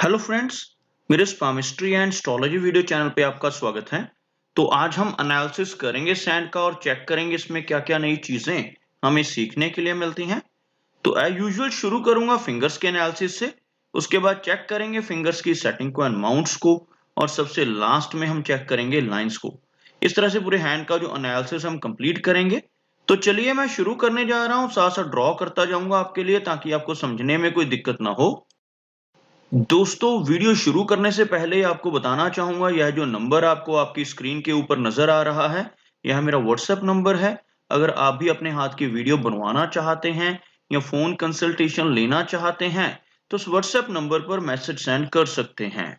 Hello friends, मेरे स्पामिस्ट्री and astrology video channel पे आपका स्वागत है। तो आज हम एनालिसिस करेंगे सैंड का और चेक करेंगे इसमें क्या-क्या नई चीजें हमें सीखने के लिए मिलती हैं। तो एज यूजुअल शुरू करूंगा फिंगर्स के एनालिसिस से, उसके बाद चेक करेंगे फिंगर्स की सेटिंग को एंड माउंट्स को, और सबसे लास्ट में हम चेक करेंगे लाइंस को। इस तरह से पूरे हैंड का जो एनालिसिस हम कंप्लीट करेंगे। तो चलिए मैं शुरू करने जा रहा हूँ, साथ-साथ ड्रॉ करता जाऊंगा आपके लिए ताकि आपको समझने में कोई दिक्कत ना हो। दोस्तों, वीडियो शुरू करने से पहले आपको बताना चाहूंगा, यह जो नंबर आपको आपकी स्क्रीन के ऊपर नजर आ रहा है, यह मेरा व्हाट्सएप नंबर है। अगर आप भी अपने हाथ की वीडियो बनवाना चाहते हैं या फोन कंसल्टेशन लेना चाहते हैं तो उस व्हाट्सएप नंबर पर मैसेज सेंड कर सकते हैं।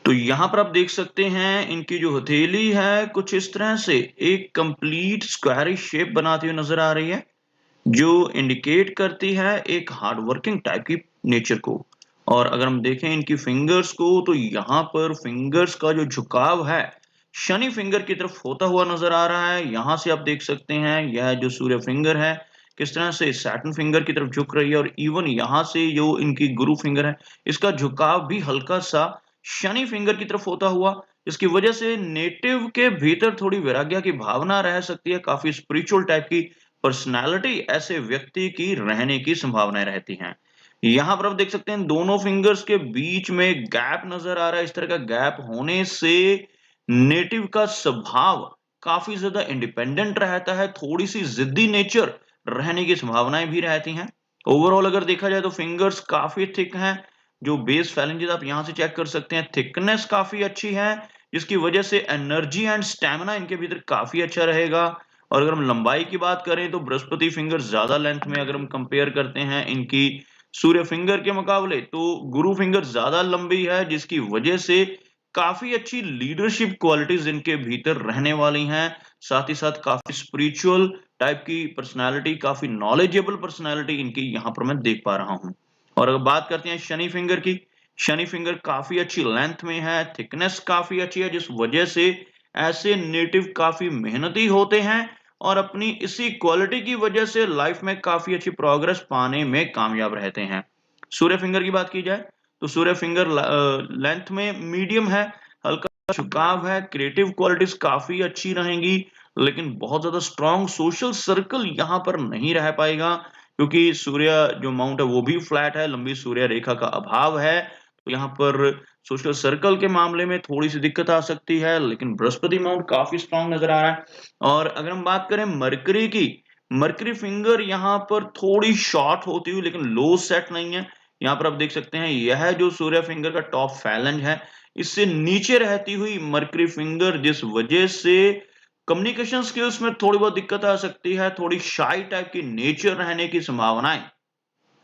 तो यहाँ पर आप देख सकते हैं इनकी जो हथेली है कुछ इस तरह से एक कंप्लीट स्क्वायरिश शेप बनाती हुई नजर आ रही है, जो इंडिकेट करती है एक हार्ड वर्किंग टाइप की नेचर को। और अगर हम देखें इनकी फिंगर्स को तो यहाँ पर फिंगर्स का जो झुकाव है शनि फिंगर की तरफ होता हुआ नजर आ रहा है। यहाँ से आप देख सकते हैं यह जो सूर्य फिंगर है किस तरह से सैटर्न फिंगर की तरफ झुक रही है, और इवन यहाँ से जो इनकी गुरु फिंगर है इसका झुकाव भी हल्का सा शनि फिंगर की तरफ होता हुआ, इसकी वजह से नेटिव के भीतर थोड़ी वैराग्य की भावना रह सकती है, काफी स्पिरिचुअल टाइप की पर्सनालिटी ऐसे व्यक्ति की रहने की संभावनाएं रहती हैं। यहाँ पर आप देख सकते हैं दोनों फिंगर्स के बीच में गैप नजर आ रहा है। इस तरह का गैप होने से नेटिव का स्वभाव काफी ज्यादा इंडिपेंडेंट रहता है, थोड़ी सी जिद्दी नेचर रहने की संभावनाएं भी रहती हैं। ओवरऑल अगर देखा जाए तो फिंगर्स काफी थिक हैं। जो बेस फैलेंजेस आप यहाँ से चेक कर सकते हैं, थिकनेस काफी अच्छी है, जिसकी वजह से एनर्जी एंड स्टैमिना इनके भीतर काफी अच्छा रहेगा। और अगर हम लंबाई की बात करें तो बृहस्पति फिंगर ज्यादा लेंथ में अगर हम कंपेयर करते हैं इनकी सूर्य फिंगर के मुकाबले, तो गुरु फिंगर ज्यादा लंबी है, जिसकी वजह से काफी अच्छी लीडरशिप क्वालिटीज इनके भीतर रहने वाली हैं। साथ ही साथ काफी स्पिरिचुअल टाइप की पर्सनालिटी, काफी नॉलेजेबल पर्सनालिटी इनकी यहाँ पर मैं देख पा रहा हूँ। और अगर बात करते हैं शनि फिंगर की, शनि फिंगर काफी अच्छी लेंथ में है, थिकनेस काफी अच्छी है, जिस वजह से ऐसे नेटिव काफी मेहनती होते हैं और अपनी इसी क्वालिटी की वजह से लाइफ में काफी अच्छी प्रोग्रेस पाने में कामयाब रहते हैं। सूर्य फिंगर की बात की जाए तो सूर्य फिंगर लेंथ में मीडियम है, हल्का झुकाव है, क्रिएटिव क्वालिटीज काफी अच्छी रहेंगी, लेकिन बहुत ज्यादा स्ट्रॉन्ग सोशल सर्कल यहाँ पर नहीं रह पाएगा, क्योंकि सूर्य जो माउंट है वो भी फ्लैट है, लंबी सूर्य रेखा का अभाव है। तो यहाँ पर सोशल सर्कल के मामले में थोड़ी सी दिक्कत आ सकती है, लेकिन बृहस्पति माउंट काफी स्ट्रॉन्ग नजर आ रहा है। और अगर हम बात करें मरकरी की, मरकरी फिंगर यहाँ पर थोड़ी शॉर्ट होती हुई लेकिन लो सेट नहीं है। यहाँ पर आप देख सकते हैं यह जो सूर्य फिंगर का टॉप फैलेंज है इससे नीचे रहती हुई मरकरी फिंगर, जिस वजह से कम्युनिकेशन स्किल्स में थोड़ी बहुत दिक्कत आ सकती है, थोड़ी शाई टाइप की नेचर रहने की संभावनाएं।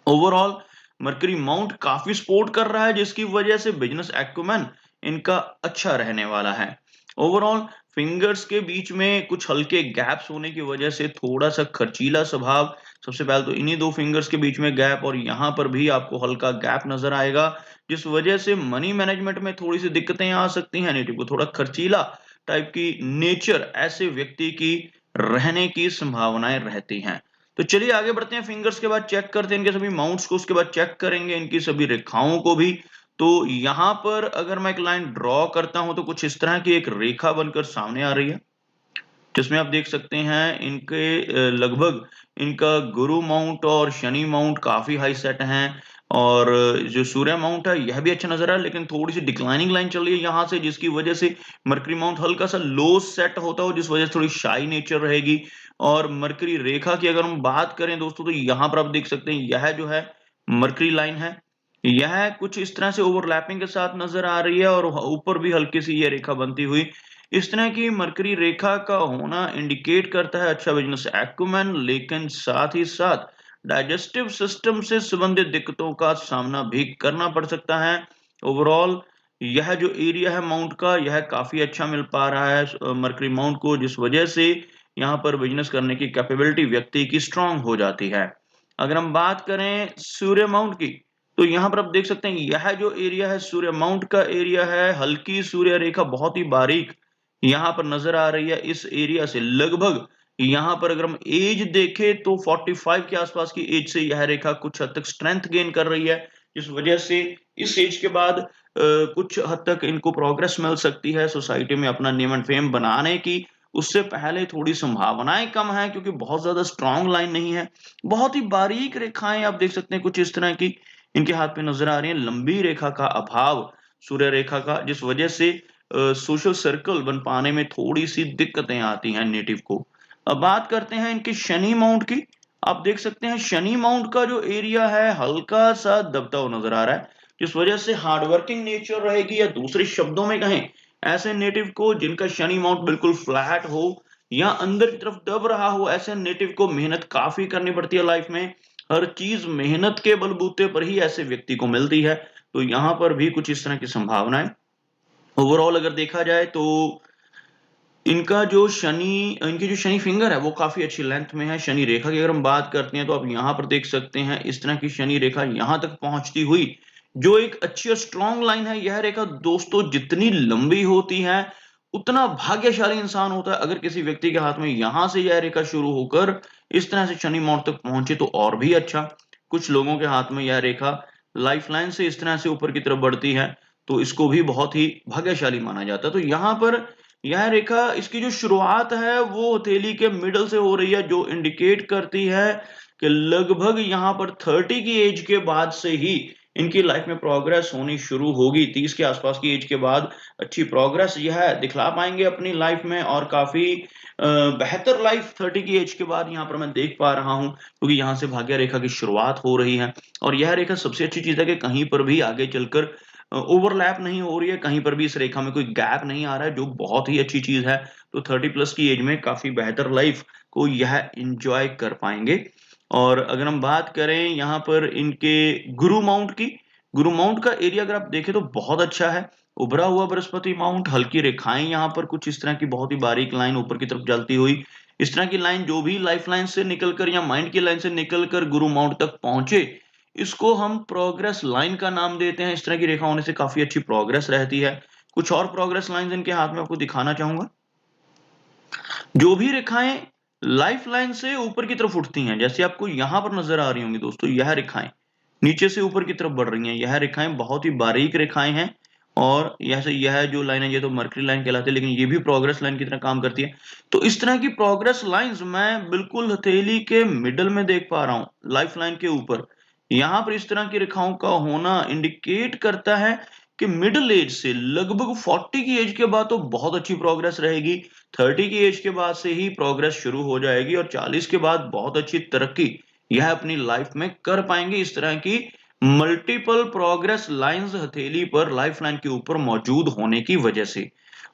ओवरऑल मरकरी माउंट काफी सपोर्ट कर रहा है, जिसकी वजह से बिजनेस एक्यूमेन इनका अच्छा रहने वाला है। ओवरऑल फिंगर्स के बीच में कुछ हल्के गैप्स होने की वजह से थोड़ा सा खर्चीला स्वभाव, सबसे पहले तो इन्हीं दो फिंगर्स के बीच में गैप, और यहाँ पर भी आपको हल्का गैप नजर आएगा, जिस वजह से मनी मैनेजमेंट में थोड़ी सी दिक्कतें आ सकती हैं। नेटिव को थोड़ा खर्चीला टाइप की नेचर ऐसे व्यक्ति की रहने की संभावनाएं रहती हैं। तो चलिए आगे बढ़ते हैं, फिंगर्स के बाद चेक करते हैं इनके सभी माउंट्स को, उसके बाद चेक करेंगे इनकी सभी रेखाओं को भी। तो यहाँ पर अगर मैं एक लाइन ड्रॉ करता हूं तो कुछ इस तरह की एक रेखा बनकर सामने आ रही है, जिसमें आप देख सकते हैं इनके लगभग इनका गुरु माउंट और शनि माउंट काफी हाई सेट हैं, और जो सूर्य माउंट है यह भी अच्छा नजर आ रहा है, लेकिन थोड़ी सी डिक्लाइनिंग लाइन चल रही है यहाँ से, जिसकी वजह से मरकरी माउंट हल्का सा लो सेट होता हो, जिस वजह से थोड़ी शाई नेचर रहेगी। और मरकरी रेखा की अगर हम बात करें दोस्तों तो यहाँ पर आप देख सकते हैं यह जो है मरकरी लाइन है, यह कुछ इस तरह से ओवरलैपिंग के साथ नजर आ रही है, और ऊपर भी हल्की सी ये रेखा बनती हुई। इस तरह की मरकरी रेखा का होना इंडिकेट करता है अच्छा बिजनेस एक्यूमेन, लेकिन साथ ही साथ डाइजेस्टिव सिस्टम से संबंधित दिक्कतों का सामना भी करना पड़ सकता है। ओवरऑल यह जो एरिया है माउंट का यह काफी अच्छा मिल पा रहा है मरकरी माउंट को, जिस वजह से यहाँ पर बिजनेस करने की कैपेबिलिटी व्यक्ति की स्ट्रांग हो जाती है। अगर हम बात करें सूर्य माउंट की, तो यहाँ पर आप देख सकते हैं यह जो एरिया है सूर्य माउंट का एरिया है, हल्की सूर्य रेखा बहुत ही बारीक यहाँ पर नजर आ रही है। इस एरिया से लगभग यहाँ पर अगर हम एज देखें तो 45 के आसपास की एज से यह रेखा कुछ हद तक स्ट्रेंथ गेन कर रही है, जिस वजह से इस एज के बाद कुछ हद तक इनको प्रोग्रेस मिल सकती है सोसाइटी में अपना नेम एंड फेम बनाने की। उससे पहले थोड़ी संभावनाएं कम है क्योंकि बहुत ज्यादा स्ट्रॉन्ग लाइन नहीं है। बहुत ही बारीक रेखाएं आप देख सकते हैं कुछ इस तरह की इनके हाथ में नजर आ रही है। लंबी रेखा का अभाव सूर्य रेखा का, जिस वजह से सोशल सर्कल बन पाने में थोड़ी सी दिक्कतें आती हैं नेटिव को। अब बात करते हैं इनके शनि माउंट की। आप देख सकते हैं शनि माउंट का जो एरिया है हल्का सा दबता हुआ नजर आ रहा है, जिस वजह से हार्डवर्किंग नेचर रहेगी, या दूसरे शब्दों में कहें ऐसे नेटिव को जिनका शनि माउंट बिल्कुल फ्लैट हो या अंदर की तरफ दब रहा हो, ऐसे नेटिव को मेहनत काफी करनी पड़ती है लाइफ में। हर चीज मेहनत के बलबूते पर ही ऐसे व्यक्ति को मिलती है। तो यहाँ पर भी कुछ इस तरह की संभावनाएं ओवरऑल अगर देखा जाए तो इनकी जो शनि फिंगर है वो काफी अच्छी लेंथ में है। शनि रेखा की अगर हम बात करते हैं तो आप यहाँ पर देख सकते हैं इस तरह की शनि रेखा यहाँ तक पहुंचती हुई, जो एक अच्छी और स्ट्रॉन्ग लाइन है। यह रेखा दोस्तों जितनी लंबी होती है उतना भाग्यशाली इंसान होता है। अगर किसी व्यक्ति के हाथ में यहां से यह रेखा शुरू होकर इस तरह से शनि माउंट तक पहुंचे तो और भी अच्छा। कुछ लोगों के हाथ में यह रेखा लाइफ लाइन से इस तरह से ऊपर की तरफ बढ़ती है तो इसको भी बहुत ही भाग्यशाली माना जाता है। तो यहाँ पर यह रेखा इसकी जो शुरुआत है वो हथेली के मिडल से हो रही है, जो इंडिकेट करती है कि लगभग यहाँ पर 30 की एज के बाद से ही इनकी लाइफ में प्रोग्रेस होनी शुरू होगी। 30 के आसपास की एज के बाद अच्छी प्रोग्रेस यह दिखला पाएंगे अपनी लाइफ में, और काफी बेहतर लाइफ 30 की एज के बाद यहाँ पर मैं देख पा रहा हूँ, क्योंकि यहाँ से भाग्य रेखा की शुरुआत हो रही है। और यह रेखा सबसे अच्छी चीज है कि कहीं पर भी आगे चलकर ओवरलैप नहीं हो रही है, कहीं पर भी इस रेखा में कोई गैप नहीं आ रहा है, जो बहुत ही अच्छी चीज है। तो 30 प्लस की एज में काफी बेहतर लाइफ को यह एंजॉय कर पाएंगे। और अगर हम बात करें यहाँ पर इनके गुरु माउंट की, गुरु माउंट का एरिया अगर आप देखें तो बहुत अच्छा है। उभरा हुआ बृहस्पति माउंट, हल्की रेखाएं यहाँ पर कुछ इस तरह की बहुत ही बारीक लाइन ऊपर की तरफ जलती हुई, इस तरह की लाइन जो भी लाइफ लाइन से निकलकर या माइंड की लाइन से निकलकर गुरु माउंट तक पहुंचे, इसको हम प्रोग्रेस लाइन का नाम देते हैं। इस तरह की रेखा होने से काफी अच्छी प्रोग्रेस रहती है। कुछ और प्रोग्रेस लाइन इनके हाथ में आपको दिखाना चाहूंगा। जो भी रेखाएं लाइफ लाइन से ऊपर की तरफ उठती हैं, जैसे आपको यहां पर नजर आ रही होंगी दोस्तों, यह रेखाएं नीचे से ऊपर की तरफ बढ़ रही हैं, यह रेखाएं बहुत ही बारीक रेखाएं हैं। और यह जो लाइन है ये तो मर्करी लाइन कहलाती है, लेकिन ये भी प्रोग्रेस लाइन की तरह काम करती है। तो इस तरह की प्रोग्रेस लाइंस मैं बिल्कुल हथेली के मिडल में देख पा रहा हूं, लाइफ लाइन के ऊपर। यहाँ पर इस तरह की रेखाओं का होना इंडिकेट करता है कि मिडिल एज से लगभग 40 की एज के बाद तो बहुत अच्छी प्रोग्रेस रहेगी। 30 की एज के बाद से ही प्रोग्रेस शुरू हो जाएगी, और 40 के बाद बहुत अच्छी तरक्की यह अपनी लाइफ में कर पाएंगे। इस तरह की मल्टीपल प्रोग्रेस लाइंस हथेली पर लाइफ लाइन के ऊपर मौजूद होने की वजह से।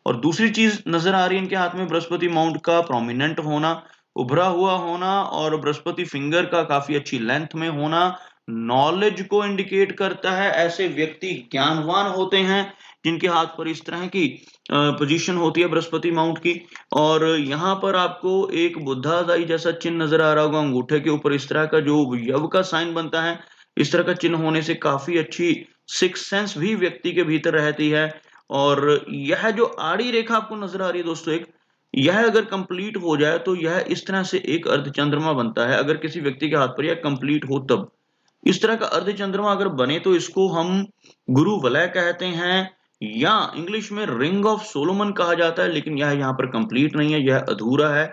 और दूसरी चीज नजर आ रही है इनके हाथ में बृहस्पति माउंट का प्रोमिनेंट होना, उभरा हुआ होना, और बृहस्पति फिंगर का काफी अच्छी लेंथ में होना नॉलेज को इंडिकेट करता है। ऐसे व्यक्ति ज्ञानवान होते हैं जिनके हाथ पर इस तरह की पोजीशन होती है बृहस्पति माउंट की। और यहाँ पर आपको एक बुद्धादाई जैसा चिन्ह नजर आ रहा होगा अंगूठे के ऊपर, इस तरह का जो यव का साइन बनता है, इस तरह का चिन्ह होने से काफी अच्छी सिक्स सेंस भी व्यक्ति के भीतर रहती है। और यह जो आड़ी रेखा आपको नजर आ रही है दोस्तों, एक यह अगर कंप्लीट हो जाए तो यह इस तरह से एक अर्धचंद्रमा बनता है। अगर किसी व्यक्ति के हाथ पर यह कंप्लीट हो तब इस तरह का अर्धचंद्रमा अगर बने तो इसको हम गुरु वलय कहते हैं, या इंग्लिश में रिंग ऑफ सोलोमन कहा जाता है। लेकिन यह यहाँ पर कंप्लीट नहीं है, यह अधूरा है।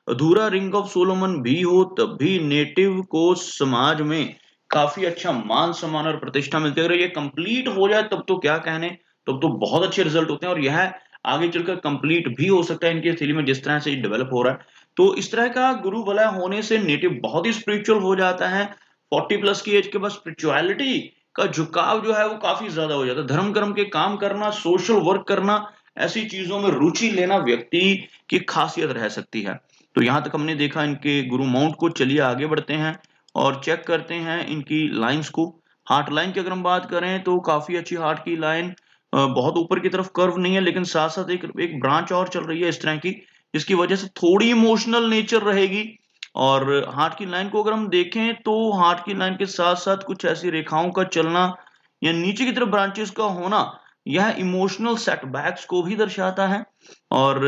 अधूरा रिंग ऑफ सोलोमन भी हो तब भी नेटिव को समाज में काफी अच्छा मान सम्मान और प्रतिष्ठा मिलती है। अगर ये कंप्लीट हो जाए तब तो क्या कहने, तब तो बहुत अच्छे रिजल्ट होते हैं। और यह आगे चलकर कंप्लीट भी हो सकता है इनके थैली में, जिस तरह से डेवलप हो रहा है। तो इस तरह का गुरु वलय होने से नेटिव बहुत ही स्पिरिचुअल हो जाता है। 40 प्लस की एज के बाद स्पिरिचुअलिटी का झुकाव जो है वो काफी ज्यादा हो जाता है। धर्म कर्म के काम करना, सोशल वर्क करना, ऐसी चीजों में रुचि लेना व्यक्ति की खासियत रह सकती है। तो यहां तक हमने देखा इनके गुरु माउंट को। चलिए आगे बढ़ते हैं और चेक करते हैं इनकी लाइंस को। हार्ट लाइन की अगर हम बात करें तो काफी अच्छी हार्ट की लाइन, बहुत ऊपर की तरफ कर्व नहीं है, लेकिन साथ साथ एक ब्रांच और चल रही है इस तरह की, जिसकी वजह से थोड़ी इमोशनल नेचर रहेगी। और हार्ट की लाइन को अगर हम देखें तो हार्ट की लाइन के साथ साथ कुछ ऐसी रेखाओं का चलना या नीचे की तरफ ब्रांचेस का होना, यह इमोशनल सेटबैक्स को भी दर्शाता है। और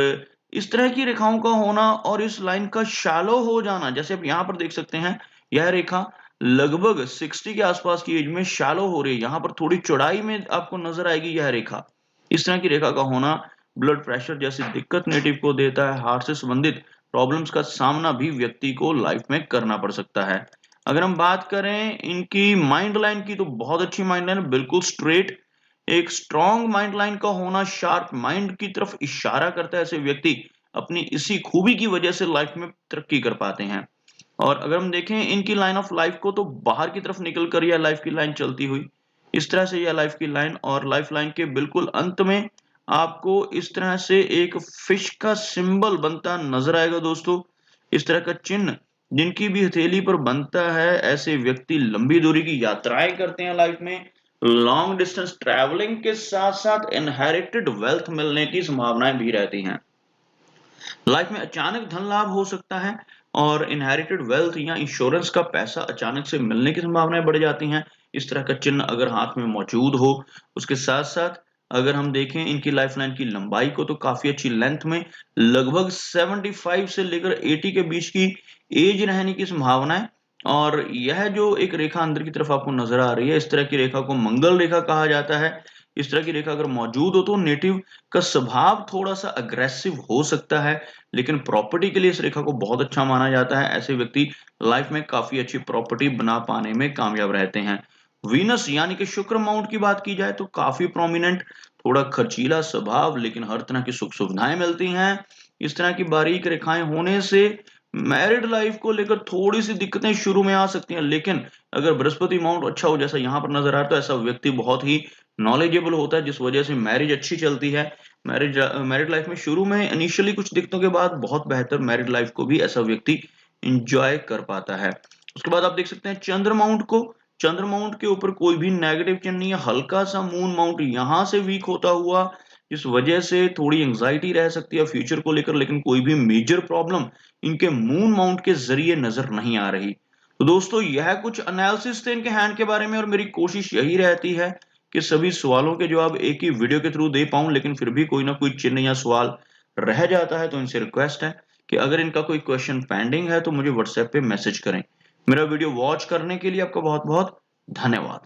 इस तरह की रेखाओं का होना और इस लाइन का शैलो हो जाना, जैसे आप यहाँ पर देख सकते हैं, यह रेखा लगभग 60 के आसपास की एज में शैलो हो रही है, यहाँ पर थोड़ी चौड़ाई में आपको नजर आएगी यह रेखा। इस तरह की रेखा का होना ब्लड प्रेशर जैसी दिक्कत नेटिव को देता है। हार्ट से संबंधित प्रॉब्लम्स का सामना भी व्यक्ति को लाइफ में करना पड़ सकता है। अगर हम बात करें इनकी माइंड लाइन की, तो बहुत अच्छी माइंड लाइन, बिल्कुल स्ट्रेट। एक स्ट्रॉन्ग माइंड लाइन का होना शार्प माइंड की तरफ इशारा करता है। ऐसे व्यक्ति अपनी इसी खूबी की वजह से लाइफ में तरक्की कर पाते हैं। और अगर हम देखें इनकी लाइन ऑफ लाइफ को, तो बाहर की तरफ निकल कर यह लाइफ की लाइन चलती हुई इस तरह से यह लाइफ की लाइन, और लाइफ लाइन के बिल्कुल अंत में आपको इस तरह से एक फिश का सिंबल बनता नजर आएगा दोस्तों। इस तरह का चिन्ह जिनकी भी हथेली पर बनता है, ऐसे व्यक्ति लंबी दूरी की यात्राएं करते हैं लाइफ में। लॉन्ग डिस्टेंस ट्रैवलिंग के साथ साथ इनहेरिटेड वेल्थ मिलने की संभावनाएं भी रहती हैं। लाइफ में अचानक धन लाभ हो सकता है, और इनहेरिटेड वेल्थ या इंश्योरेंस का पैसा अचानक से मिलने की संभावनाएं बढ़ जाती हैं, इस तरह का चिन्ह अगर हाथ में मौजूद हो। उसके साथ साथ अगर हम देखें इनकी लाइफ लाइन की लंबाई को, तो काफी अच्छी लेंथ में लगभग 75 से लेकर 80 के बीच की एज रहने की संभावना है। और यह जो एक रेखा अंदर की तरफ आपको नजर आ रही है, इस तरह की रेखा को मंगल रेखा कहा जाता है। इस तरह की रेखा अगर मौजूद हो, तो नेटिव का स्वभाव थोड़ा सा अग्रेसिव हो सकता है, लेकिन प्रॉपर्टी के लिए इस रेखा को बहुत अच्छा माना जाता है। ऐसे व्यक्ति लाइफ में काफी अच्छी प्रॉपर्टी बना पाने में कामयाब रहते हैं। वीनस यानी कि शुक्र माउंट की बात की जाए, तो काफी प्रोमिनेंट, थोड़ा खर्चीला स्वभाव, लेकिन हर तरह की सुख सुविधाएं मिलती हैं। इस तरह की बारीक रेखाएं होने से मैरिड लाइफ को लेकर थोड़ी सी दिक्कतें शुरू में आ सकती हैं, लेकिन अगर बृहस्पति माउंट अच्छा हो, जैसा यहाँ पर नजर आ रहा है, तो ऐसा व्यक्ति बहुत ही नॉलेजेबल होता है, जिस वजह से मैरिज अच्छी चलती है। मैरिड लाइफ में शुरू में इनिशियली कुछ दिक्कतों के बाद बहुत बेहतर मैरिड लाइफ को भी ऐसा व्यक्ति इंजॉय कर पाता है। उसके बाद आप देख सकते हैं चंद्र माउंट को। चंद्र माउंट के ऊपर कोई भी नेगेटिव चिन्ह नहीं है, हल्का सा मून माउंट यहाँ से वीक होता हुआ, इस वजह से थोड़ी एंजाइटी रह सकती है फ्यूचर को लेकर, लेकिन कोई भी मेजर प्रॉब्लम इनके मून माउंट के जरिए नजर नहीं आ रही। तो दोस्तों यह कुछ एनालिसिस थे इनके हैंड के बारे में, और मेरी कोशिश यही रहती है कि सभी सवालों के जवाब एक ही वीडियो के थ्रू दे पाऊं, लेकिन फिर भी कोई ना कोई चिन्ह या सवाल रह जाता है। तो इनसे रिक्वेस्ट है कि अगर इनका कोई क्वेश्चन पेंडिंग है, तो मुझे व्हाट्सएप पे मैसेज करें। मेरा वीडियो वॉच करने के लिए आपका बहुत बहुत धन्यवाद।